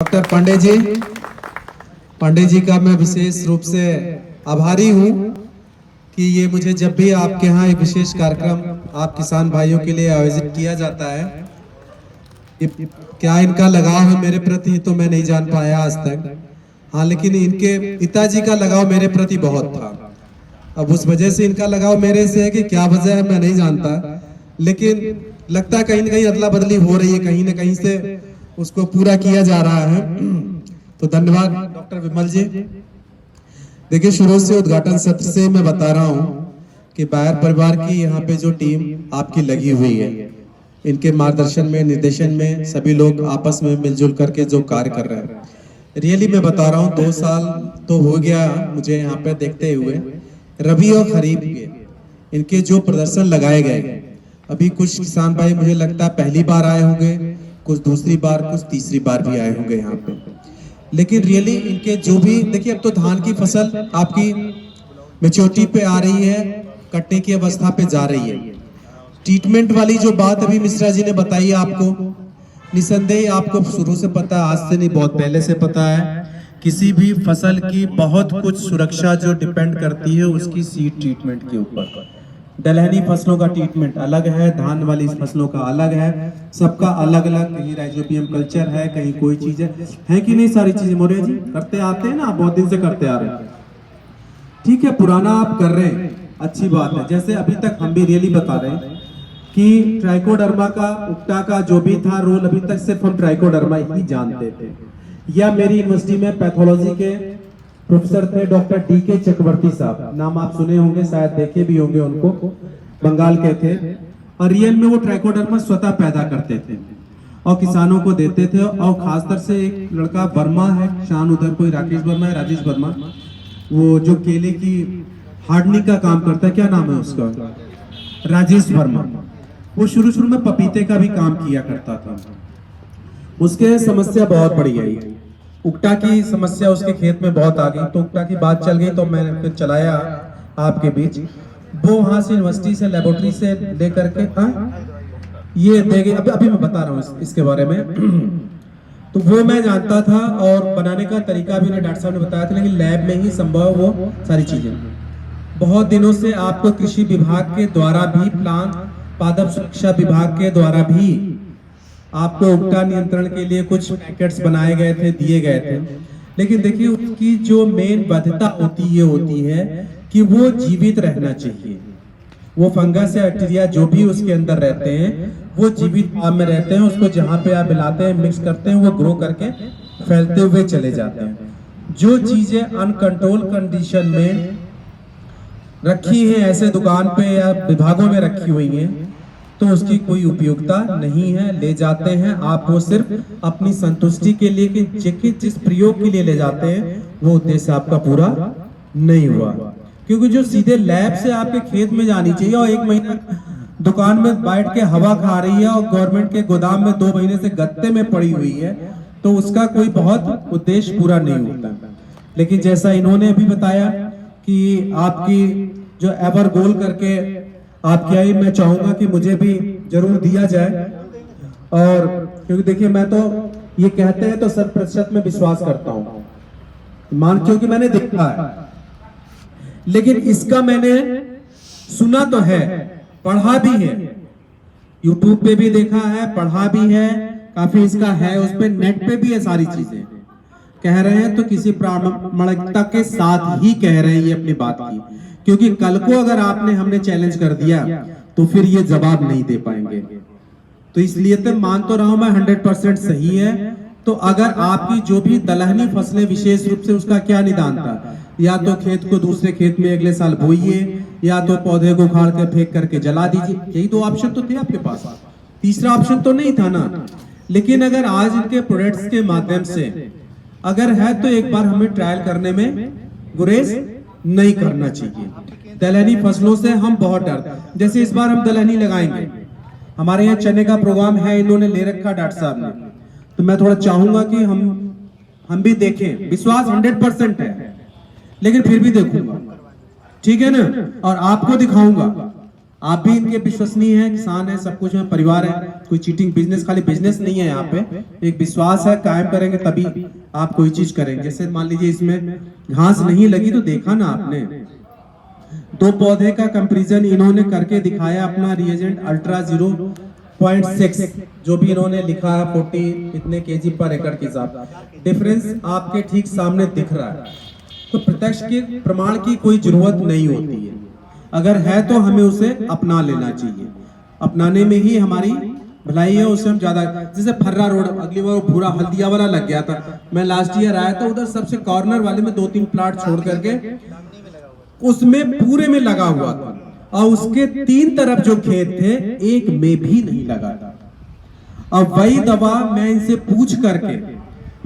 Doctor Pandey ji का मैं विशेष रूप से आभारी हूँ कि ये मुझे जब भी आपके यहाँ एक विशेष कार्यक्रम आप किसान भाइयों के लिए आयोजित किया जाता है, क्या इनका लगाव है मेरे प्रति तो मैं नहीं जान पाया आज तक। हाँ, लेकिन इनके पिताजी का लगाव मेरे प्रति बहुत था। अब उस वजह से इनका लगाव मेरे से है कि क्या वजह है मैं नहीं जानता, लेकिन लगता है कहीं ना कहीं अदला बदली हो रही है, कहीं ना कहीं से उसको पूरा किया जा रहा है। तो धन्यवाद डॉक्टर विमल जी। देखिए, शुरू से उद्घाटन सत्र से मैं बता रहा हूँ कि बायर परिवार की यहाँ पे जो टीम आपकी लगी हुई है, इनके मार्गदर्शन में, निर्देशन में सभी लोग आपस में मिलजुल करके जो कार्य कर रहे हैं, रियली मैं बता रहा हूँ 2 साल तो हो गया मुझे यहाँ पे देखते हुए। रबी और खरीफ के इनके जो प्रदर्शन लगाए गए, अभी कुछ किसान भाई मुझे लगता है पहली बार आए होंगे, कुछ दूसरी बार, कुछ तीसरी बार भी आए होंगे यहाँ पे। लेकिन रियली इनके जो भी, देखिए अब तो धान की फसल आपकी मैच्योरिटी पे आ रही है, कटने की अवस्था पे जा रही है। ट्रीटमेंट वाली जो बात अभी मिश्रा जी ने बताई आपको, निसंदेह आपको शुरू से पता है, आज से नहीं बहुत पहले से पता है, किसी भी फसल की बहुत कुछ सुरक्षा जो डिपेंड करती है उसकी सीड ट्रीटमेंट के ऊपर। दलहनी फसलों का ट्रीटमेंट अलग है, धान वाली फसलों का अलग है, सबका अलग अलग, कहीं राइजोबियम कल्चर है, कहीं कोई चीज है कि नहीं, सारी चीजें मोरे जी करते आते हैं ना, बहुत दिन से करते आ रहे हैं। ठीक है, पुराना आप कर रहे हैं, अच्छी बात है। जैसे अभी तक हम भी रियली बता रहे हैं कि ट्राइकोडर्मा का, उक्टा का जो भी था रोल, अभी तक सिर्फ हम ट्राइकोडर्मा ही जानते थे। या मेरी यूनिवर्सिटी में पैथोलॉजी के प्रोफेसर थे डॉक्टर डी.के. चक्रवर्ती साहब, नाम आप सुने होंगे, शायद देखे भी होंगे उनको, बंगाल के थे। और रियल में वो ट्राइकोडर्मा स्वतः पैदा करते थे और किसानों को देते थे। और खासकर से एक लड़का वर्मा है, शान उधर कोई राकेश वर्मा है, राजेश वर्मा, वो जो केले की हार्डनिंग का काम करता है, क्या नाम है उसका, राजेश वर्मा, वो शुरू में पपीते का भी काम किया करता था। उसके समस्या बहुत बढ़ी आई, उक्टा की समस्या उसके खेत में बहुत आ गई, तो उक्टा की बात चल गई, तो मैंने फिर चलाया आपके बीच। वो वहां से यूनिवर्सिटी से, लेबोरेटरी से लेकर के ये देंगे, अभी मैं बता रहा हूँ इसके बारे में। तो वो मैं जानता था और बनाने का तरीका भी डॉक्टर साहब ने बताया था, लेकिन लैब में ही संभव वो सारी चीजें। बहुत दिनों से आपको कृषि विभाग के द्वारा भी, प्लांट पादप सुरक्षा विभाग के द्वारा भी आपको उक्टा नियंत्रण के लिए कुछ पैकेट्स बनाए गए थे, दिए गए थे। लेकिन देखिए, उसकी जो मेन बाध्यता होती है कि वो जीवित रहना चाहिए। वो फंगस या बैक्टीरिया जो भी उसके अंदर रहते हैं वो जीवित भाव में रहते हैं, उसको जहां पे आप मिलाते हैं, मिक्स करते हैं, वो ग्रो करके फैलते हुए चले जाते हैं। जो चीजें अनकंट्रोल कंडीशन में रखी है, ऐसे दुकान पे या विभागों में रखी हुई है, तो उसकी कोई उपयोगिता नहीं है। ले जाते हैं आप वो सिर्फ अपनी संतुष्टि के लिए, कि जिस प्रयोग के लिए ले जाते हैं वो उद्देश्य आपका पूरा नहीं हुआ। क्योंकि जो सीधे लैब से आपके खेत में जानी चाहिए और 1 महीना दुकान में बैठ के हवा खा रही है और गवर्नमेंट के गोदाम में 2 महीने से गत्ते में पड़ी हुई है, तो उसका कोई बहुत उद्देश्य पूरा नहीं होता। लेकिन जैसा इन्होंने अभी बताया कि आपकी जो एवर गोल करके आपकी आई, मैं चाहूंगा कि मुझे भी जरूर दिया जाए। और क्योंकि देखिए, मैं तो ये कहते हैं तो 100% में विश्वास करता हूं, क्योंकि मैंने देखा है। लेकिन इसका मैंने सुना तो है, पढ़ा भी है, यूट्यूब पे भी देखा है, पढ़ा भी है, काफी इसका है, उस पे नेट पे भी है, सारी चीजें कह रहे हैं तो किसी प्रामाणिकता के साथ ही कह रहे हैं ये अपनी बात की। क्योंकि कल को अगर आपने, हमने चैलेंज कर दिया तो फिर ये जवाब नहीं दे पाएंगे। तो इसलिए तो मान तो रहा हूं मैं 100% सही है। तो अगर आपकी जो भी दलहनी फसलें, विशेष रूप से उसका क्या निदान था, या तो खेत को दूसरे खेत में अगले साल बोइए, या तो पौधे को उखाड़ कर फेंक करके जला दीजिए, यही 2 ऑप्शन तो थे आपके पास, तीसरा ऑप्शन तो नहीं था ना। लेकिन अगर आज इनके प्रोडक्ट्स के माध्यम से अगर है तो एक बार हमें ट्रायल करने में गुरेज नहीं करना चाहिए। दलहनी फसलों से हम बहुत डरते हैं। जैसे इस बार हम दलहनी लगाएंगे, हमारे यहाँ चने का प्रोग्राम है, इन्होंने ले रखा डॉक्टर साहब ने, तो मैं थोड़ा चाहूंगा कि हम भी देखें। विश्वास 100% है, लेकिन फिर भी देखूंगा, ठीक है ना, और आपको दिखाऊंगा आप भी इनके विश्वसनीय हैं, किसान हैं, सब कुछ है, परिवार है, कोई चीटिंग बिजनेस, खाली बिजनेस नहीं है यहाँ पे, एक विश्वास है, कायम करेंगे तभी आप कोई चीज करेंगे। जैसे मान लीजिए इसमें घास नहीं लगी तो देखा ना आपने, 2 पौधे का कंपैरिजन इन्होंने करके दिखाया, अपना रिएजेंट अल्ट्रा 0.6 जो भी इन्होंने लिखा है 40 इतने केजी पर एकड़ के हिसाब, डिफरेंस आपके ठीक सामने दिख रहा है। तो प्रत्यक्ष के प्रमाण की कोई जरूरत नहीं होती है, अगर है तो हमें उसे अपना लेना चाहिए, अपनाने में ही हमारी भलाई है, उससे हम ज्यादा। जैसे फर्रा रोड अगली बार पूरा हल्दिया वाला लग गया था, मैं लास्ट ईयर आया था, उधर सबसे कॉर्नर वाले में 2-3 प्लाट छोड़ करके उसमें पूरे में लगा हुआ था, और उसके 3 तरफ जो खेत थे एक में भी नहीं लगा था। अब वही दवा मैं इनसे पूछ करके,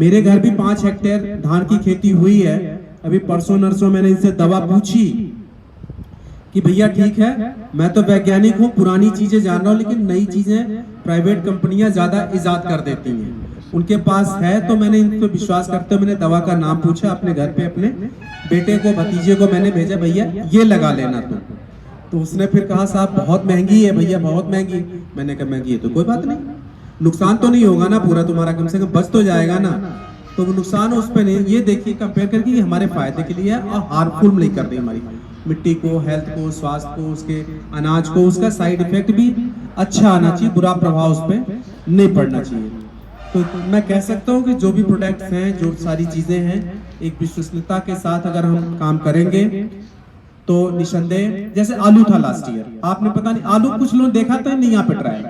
मेरे घर भी 5 हेक्टेयर धान की खेती हुई है, अभी परसों नरसों मैंने इनसे दवा पूछी कि भैया ठीक है, मैं तो वैज्ञानिक हूँ, पुरानी चीजें जान रहा हूँ, लेकिन नई चीजें प्राइवेट कंपनियां ज्यादा इजाद कर देती हैं, उनके पास है। तो मैंने इन पे विश्वास करते हुए मैंने दवा का नाम पूछा, अपने घर पे अपने बेटे को, भतीजे को मैंने भेजा, भैया ये लगा लेना तुम। तो उसने फिर कहा साहब बहुत महंगी है भैया, बहुत महंगी। मैंने कहा महंगी है तो कोई बात नहीं, नुकसान तो नहीं होगा ना पूरा तुम्हारा, कम से कम बच तो जाएगा ना, तो वो नुकसान उस पर नहीं। ये देखिए कंपेयर करके हमारे फायदे के लिए है और हार्मफुल नहीं कर रही हमारी मिट्टी को, हेल्थ को, स्वास्थ्य को, उसके अनाज को, उसका साइड इफेक्ट भी अच्छा आना चाहिए, बुरा प्रभाव उस पर नहीं पड़ना चाहिए। तो मैं कह सकता हूँ कि जो भी प्रोडक्ट्स हैं, जो सारी चीजें हैं, एक विश्वसनीयता के साथ अगर हम काम करेंगे तो निसंदेह। जैसे आलू था लास्ट ईयर, आपने पता नहीं आलू कुछ लोग देखा था नहीं, यहाँ पे ट्रायल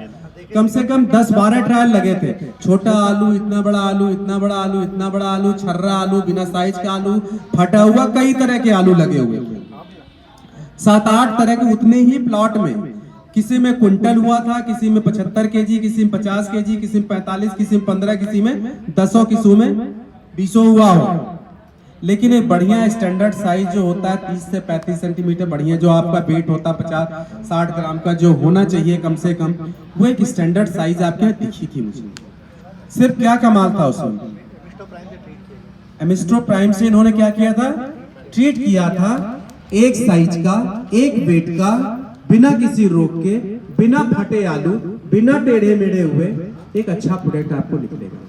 कम से कम 10-12 ट्रायल लगे थे, छोटा आलू, इतना बड़ा आलू, इतना बड़ा आलू, इतना बड़ा आलू, छर्रा आलू, बिना साइज का आलू, फटा हुआ, कई तरह के आलू लगे हुए थे, 7-8 तरह के उतने ही प्लॉट में। किसी में क्विंटल हुआ था, किसी में 75 केजी, किसी में 50 केजी, किसी में 45, किसी में 15, किसी में 10, किसी में 20 हुआ हो। लेकिन एक बढ़िया स्टैंडर्ड साइज जो होता है 30 से 35 सेंटीमीटर, बढ़िया जो आपका वेट होता है 50-60 ग्राम का जो होना चाहिए कम से कम, वो एक स्टैंडर्ड साइज आपके यहाँ दिखी थी मुझे। सिर्फ क्या कमाल था उसमें, एमिस्ट्रो प्राइम से इन्होंने क्या किया था, ट्रीट किया था, एक साइज का, एक वेट का, बिना किसी रोग के, बिना फटे आलू, बिना टेढ़े मेढ़े हुए, एक अच्छा प्रोडक्ट आपको निकलेगा।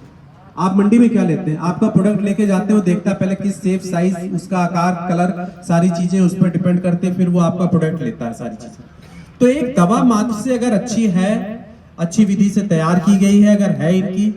आप मंडी में क्या लेते हैं, आपका प्रोडक्ट लेके जाते हो, देखता है पहले किस शेप, साइज, उसका आकार, कलर, सारी चीजें उस पर डिपेंड करते हैं, फिर वो आपका प्रोडक्ट लेता है सारी चीजें। तो एक दवा मात्र से अगर अच्छी है, अच्छी विधि से तैयार की गई है, अगर है इनकी,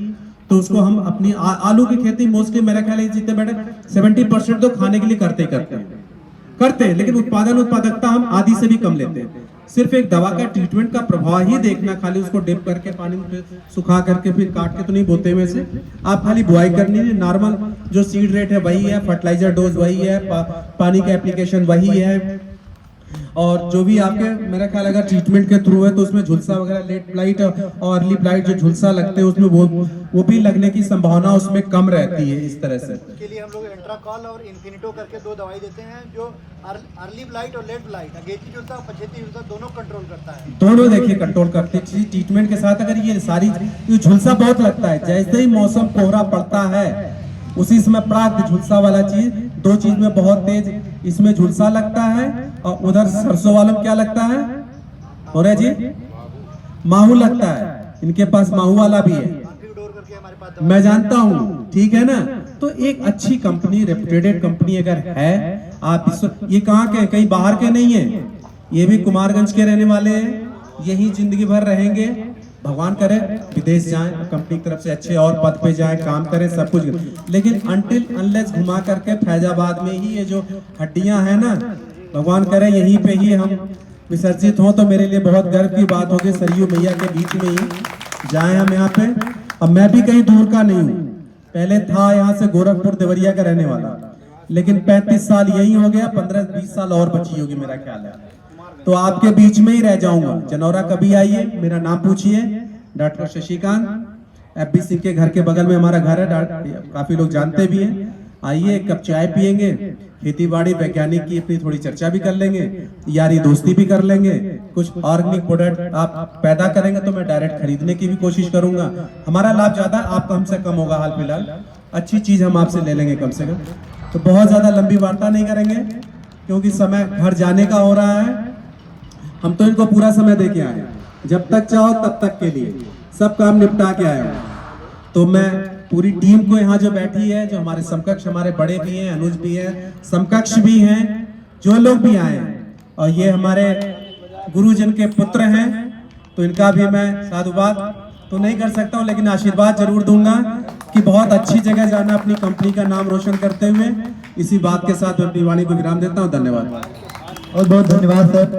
तो उसको हम अपनी आलू की खेती मोस्टली मेरा ख्याल है जितने बैठे 70% तो खाने के लिए करते हैं, लेकिन उत्पादकता हम आधी से भी कम लेते हैं। सिर्फ एक दवा का ट्रीटमेंट का प्रभाव ही देखना, खाली उसको डिप करके पानी में सुखा करके फिर काट के तो नहीं बोते में से, आप खाली बुआई करनी है, नॉर्मल जो सीड रेट है वही है, फर्टिलाइजर डोज वही है, पानी का एप्लीकेशन वही है, और जो भी आपके मेरा ख्याल अगर ट्रीटमेंट के थ्रू है तो उसमें झुलसा वगैरह, लेट ब्लाइट और अर्ली ब्लाइट जो झुलसा लगते हैं उसमें वो भी लगने की संभावना उसमें कम रहती है। इस तरह से के लिए हम लोग एंट्राकॉल और इन्फिनिटो करके 2 दवाई देते हैं जो अर्ली ब्लाइट और लेट ब्लाइट, अगेती झुलसा, पछेती झुलसा दोनों कंट्रोल करता है। दोनों देखिए कंट्रोल करते हैं ट्रीटमेंट के साथ। अगर ये सारी झुलसा बहुत लगता है, जैसे ही मौसम कोहरा पड़ता है उसी समय प्राप्त झुलसा वाला चीज, 2 चीज में बहुत तेज इसमें झुलसा लगता है, और उधर सरसों वालों में क्या लगता है, हो रहा जी, माहू लगता है, इनके पास माहू वाला भी है, मैं जानता हूँ, ठीक है ना। तो एक अच्छी कंपनी, रेप्यूटेड कंपनी अगर है, आप ये कहाँ के, कहीं बाहर के नहीं है, ये भी कुमारगंज के रहने वाले हैं, यही जिंदगी भर रहेंगे, भगवान करे विदेश जाएं, कंपनी की तरफ से अच्छे और पद पे जाएं, काम करें, सब कुछ, लेकिन अनटिल अनलेस घुमा करके फैजाबाद में ही ये जो हड्डियां हैं ना, भगवान करे यहीं पे ही हम विसर्जित हों, तो मेरे लिए बहुत गर्व की बात होगी, सरयू मैया के बीच में ही जाए हम यहाँ पे। अब मैं भी कहीं दूर का नहीं हूँ, पहले था यहाँ से गोरखपुर देवरिया का रहने वाला, लेकिन 35 साल यही हो गया, 15-20 साल और बची होगी मेरा ख्याल है, तो आपके बीच में ही रह जाऊंगा। जनौरा कभी आइए, मेरा नाम पूछिए, डॉक्टर शशिकांत, FB सिंह के घर के बगल में हमारा घर है, काफी लोग जानते भी हैं, आइए एक कप चाय पियेंगे, खेती बाड़ी वैज्ञानिक की अपनी थोड़ी चर्चा भी कर लेंगे, यारी दोस्ती भी कर लेंगे, कुछ ऑर्गेनिक प्रोडक्ट आप पैदा करेंगे तो मैं डायरेक्ट खरीदने की भी कोशिश करूंगा, हमारा लाभ ज्यादा आपका हमसे कम होगा, हाल फिलहाल अच्छी चीज हम आपसे ले लेंगे कम से कम। तो बहुत ज्यादा लंबी वार्ता नहीं करेंगे क्योंकि समय घर जाने का हो रहा है। हम तो इनको पूरा समय दे के आए हैं, जब तक चाहो तब तक के लिए सब काम निपटा के आए हूँ। तो मैं पूरी टीम को यहाँ जो बैठी है, जो हमारे समकक्ष, हमारे बड़े भी हैं, अनुज भी हैं, समकक्ष भी हैं, जो लोग भी आए हैं, और ये हमारे गुरुजन के पुत्र हैं, तो इनका भी मैं साधुवाद तो नहीं कर सकता हूँ, लेकिन आशीर्वाद जरूर दूंगा कि बहुत अच्छी जगह जाना अपनी कंपनी का नाम रोशन करते हुए। इसी बात के साथ मैं अपनी वाणी को विराम देता हूँ। धन्यवाद। बहुत बहुत धन्यवाद सर।